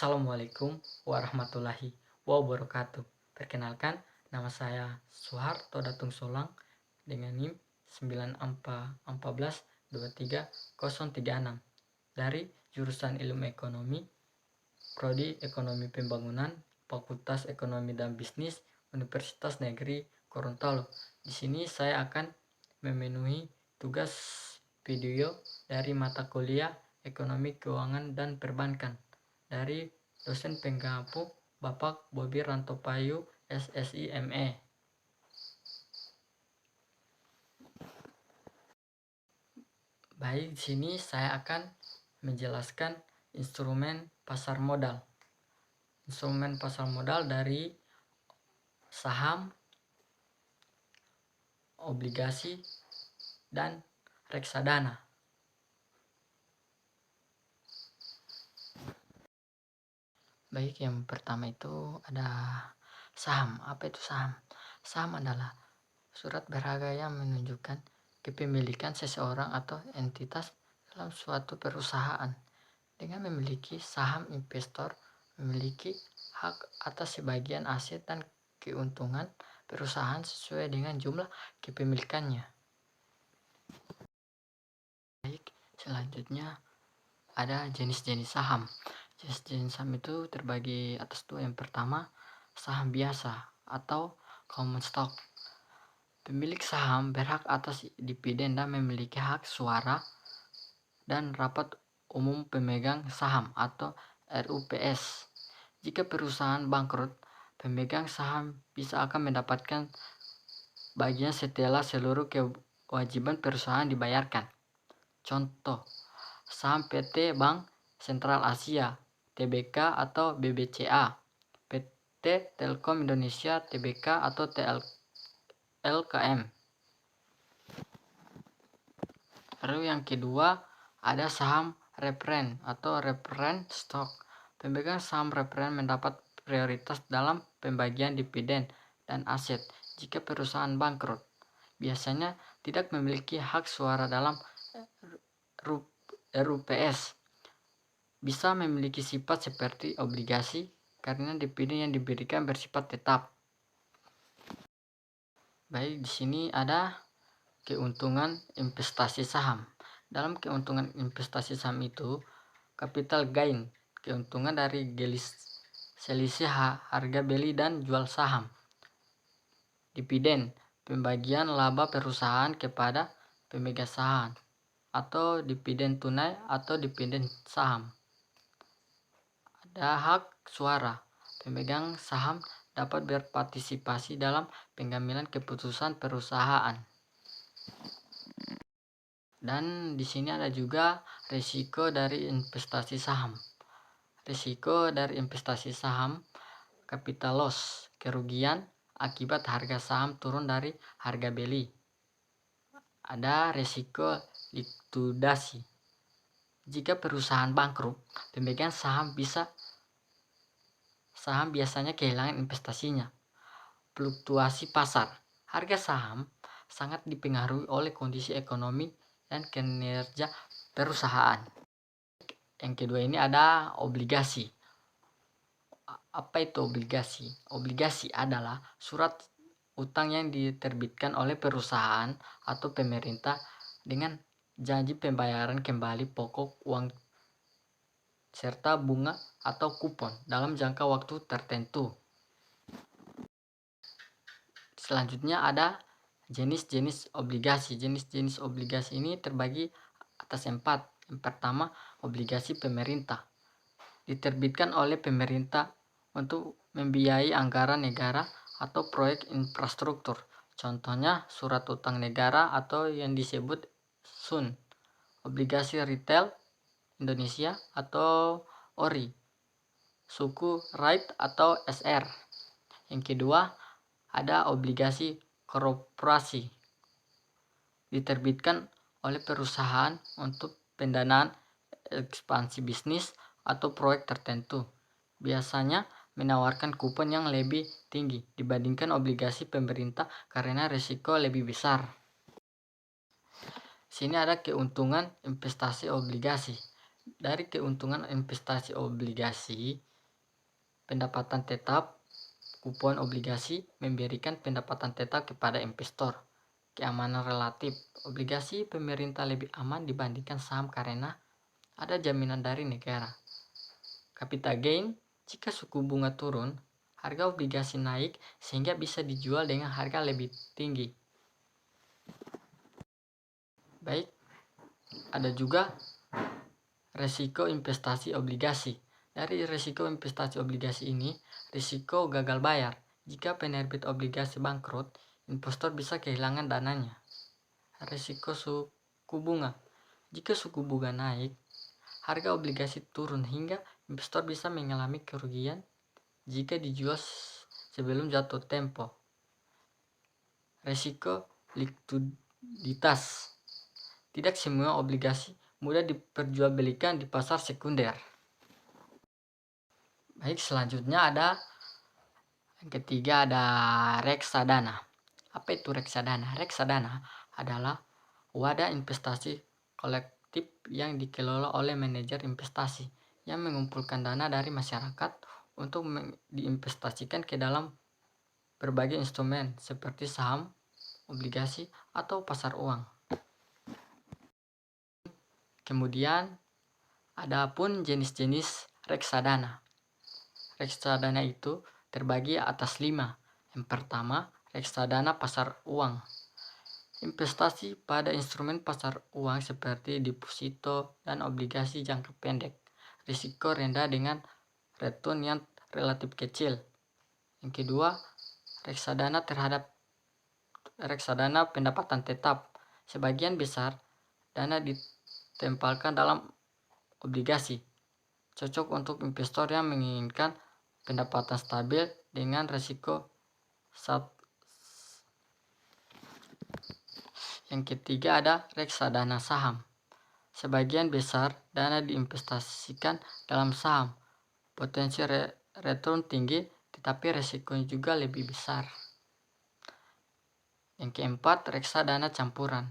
Assalamualaikum warahmatullahi wabarakatuh. Perkenalkan, nama saya Suharto Datung Solang dengan NIM 9142336 dari jurusan Ilmu Ekonomi, Prodi Ekonomi Pembangunan, Fakultas Ekonomi dan Bisnis, Universitas Negeri Gorontalo. Di sini saya akan memenuhi tugas video dari mata kuliah Ekonomi Keuangan dan Perbankan dari dosen penggampu Bapak Bobi Rantopayu, SSI ME. Baik, di sini saya akan menjelaskan instrumen pasar modal. Instrumen pasar modal dari saham, obligasi, dan reksadana. Baik, yang pertama itu ada saham. Apa itu saham? Saham adalah surat berharga yang menunjukkan kepemilikan seseorang atau entitas dalam suatu perusahaan. Dengan memiliki saham, investor memiliki hak atas sebagian aset dan keuntungan perusahaan sesuai dengan jumlah kepemilikannya. Baik, selanjutnya ada jenis-jenis saham. Jenis-jenis saham itu terbagi atas dua. Yang pertama, saham biasa atau common stock. Pemilik saham berhak atas dividen dan memiliki hak suara dan rapat umum pemegang saham atau RUPS. Jika perusahaan bangkrut, pemegang saham bisa akan mendapatkan bagian setelah seluruh kewajiban perusahaan dibayarkan. Contoh, saham PT Bank Sentral Asia (TBK) atau BBCA, PT Telkom Indonesia (TBK) atau TLKM. Lalu yang kedua ada saham referen atau reference stock. Pemegang saham referen mendapat prioritas dalam pembagian dividen dan aset jika perusahaan bangkrut. Biasanya tidak memiliki hak suara dalam RUPS. Bisa memiliki sifat seperti obligasi karena dividen yang diberikan bersifat tetap. Baik, di sini ada keuntungan investasi saham. Dalam keuntungan investasi saham itu, capital gain, keuntungan dari selisih harga beli dan jual saham. Dividen, pembagian laba perusahaan kepada pemegang saham, atau dividen tunai atau dividen saham. Ada hak suara, pemegang saham dapat berpartisipasi dalam pengambilan keputusan perusahaan. Dan di sini ada juga risiko dari investasi saham. Risiko dari investasi saham, capital loss, kerugian akibat harga saham turun dari harga beli. Ada risiko likuidasi. Jika perusahaan bangkrut, pemegang saham biasanya kehilangan investasinya. Fluktuasi pasar. Harga saham sangat dipengaruhi oleh kondisi ekonomi dan kinerja perusahaan. Yang kedua ini ada obligasi. Apa itu obligasi? Obligasi adalah surat utang yang diterbitkan oleh perusahaan atau pemerintah dengan janji pembayaran kembali pokok uang serta bunga atau kupon dalam jangka waktu tertentu. Selanjutnya ada jenis-jenis obligasi. Jenis-jenis obligasi ini terbagi atas 4. Yang pertama, obligasi pemerintah. Diterbitkan oleh pemerintah untuk membiayai anggaran negara atau proyek infrastruktur. Contohnya surat utang negara atau yang disebut SUN. Obligasi retail Indonesia atau ORI. Suku right atau SR. Yang kedua, ada obligasi korporasi. Diterbitkan oleh perusahaan untuk pendanaan ekspansi bisnis atau proyek tertentu. Biasanya menawarkan kupon yang lebih tinggi dibandingkan obligasi pemerintah karena risiko lebih besar. Sini ada keuntungan investasi obligasi. Dari keuntungan investasi obligasi, pendapatan tetap. Kupon obligasi memberikan pendapatan tetap kepada investor. Keamanan relatif. Obligasi pemerintah lebih aman dibandingkan saham karena ada jaminan dari negara. Capital gain, jika suku bunga turun, harga obligasi naik sehingga bisa dijual dengan harga lebih tinggi. Baik, ada juga resiko investasi obligasi. Dari risiko investasi obligasi ini, risiko gagal bayar. Jika penerbit obligasi bangkrut, investor bisa kehilangan dananya. Risiko suku bunga. Jika suku bunga naik, harga obligasi turun hingga investor bisa mengalami kerugian jika dijual sebelum jatuh tempo. Risiko likuiditas. Tidak semua obligasi mudah diperjualbelikan di pasar sekunder. Baik, selanjutnya yang ketiga ada reksadana. Apa itu reksadana? Reksadana adalah wadah investasi kolektif yang dikelola oleh manajer investasi yang mengumpulkan dana dari masyarakat untuk diinvestasikan ke dalam berbagai instrumen seperti saham, obligasi, atau pasar uang. Kemudian ada pun jenis-jenis reksadana. Reksadana itu terbagi atas 5. Yang pertama, reksadana pasar uang. Investasi pada instrumen pasar uang seperti deposito dan obligasi jangka pendek. Risiko rendah dengan return yang relatif kecil. Yang kedua, reksadana pendapatan tetap. Sebagian besar dana ditempelkan dalam obligasi. Cocok untuk investor yang menginginkan pendapatan stabil dengan risiko Yang ketiga ada reksadana saham. Sebagian besar dana diinvestasikan dalam saham. Potensi return tinggi tetapi risikonya juga lebih besar. Yang keempat, reksadana campuran.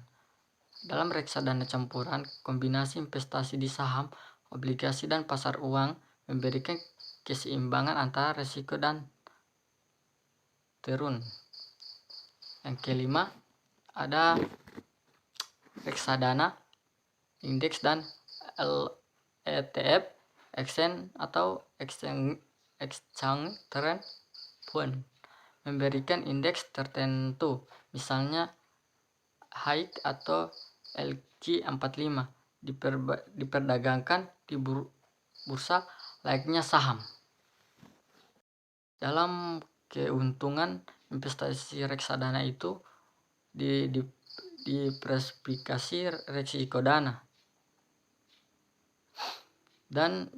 Dalam reksadana campuran, kombinasi investasi di saham, obligasi dan pasar uang memberikan keseimbangan antara risiko dan turun. Yang kelima, ada reksadana indeks dan ETF, exchange atau exchange trend fund, memberikan indeks tertentu, misalnya HYG atau LQ45, diperdagangkan di bursa layaknya saham. Dalam keuntungan investasi reksadana itu diversifikasi risiko dana dan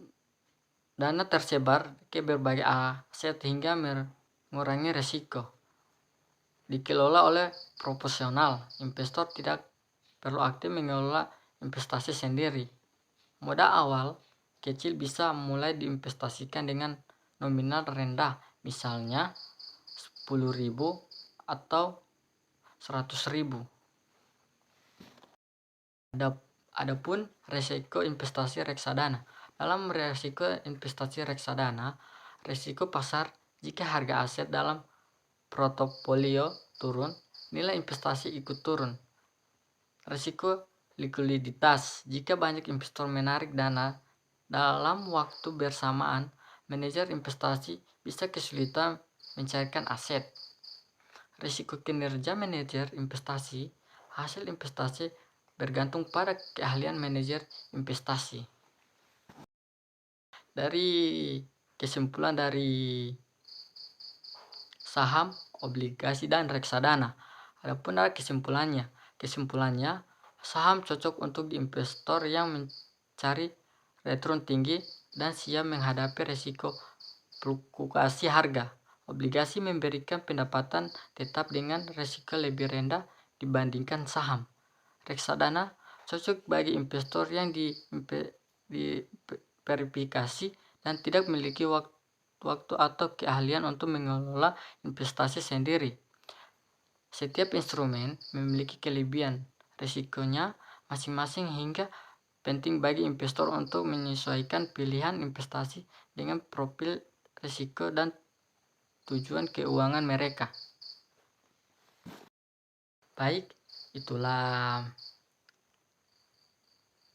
dana tersebar ke berbagai aset hingga mengurangi risiko. Dikelola oleh profesional, investor tidak perlu aktif mengelola investasi sendiri. Modal awal kecil bisa mulai diinvestasikan dengan nominal rendah, misalnya 10.000 atau 100.000. Adapun risiko investasi reksadana. Dalam risiko investasi reksadana, risiko pasar jika harga aset dalam portofolio turun, nilai investasi ikut turun. Risiko likuiditas. Jika banyak investor menarik dana dalam waktu bersamaan, manajer investasi bisa kesulitan mencairkan aset. Risiko kinerja manajer investasi. Hasil investasi bergantung pada keahlian manajer investasi. Dari kesimpulan dari saham, obligasi, dan reksadana. Adapun ada kesimpulannya. Kesimpulannya, saham cocok untuk investor yang mencari return tinggi dan siap menghadapi risiko fluktuasi harga. Obligasi memberikan pendapatan tetap dengan risiko lebih rendah dibandingkan saham. Reksadana cocok bagi investor yang diverifikasi dan tidak memiliki waktu atau keahlian untuk mengelola investasi sendiri. Setiap instrumen memiliki kelebihan risikonya masing-masing hingga penting bagi investor untuk menyesuaikan pilihan investasi dengan profil risiko dan tujuan keuangan mereka. Baik, itulah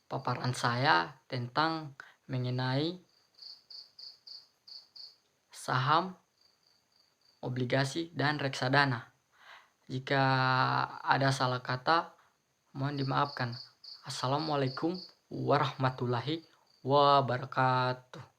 paparan saya tentang mengenai saham, obligasi, dan reksadana. Jika ada salah kata, mohon dimaafkan. Assalamualaikum warahmatullahi wabarakatuh.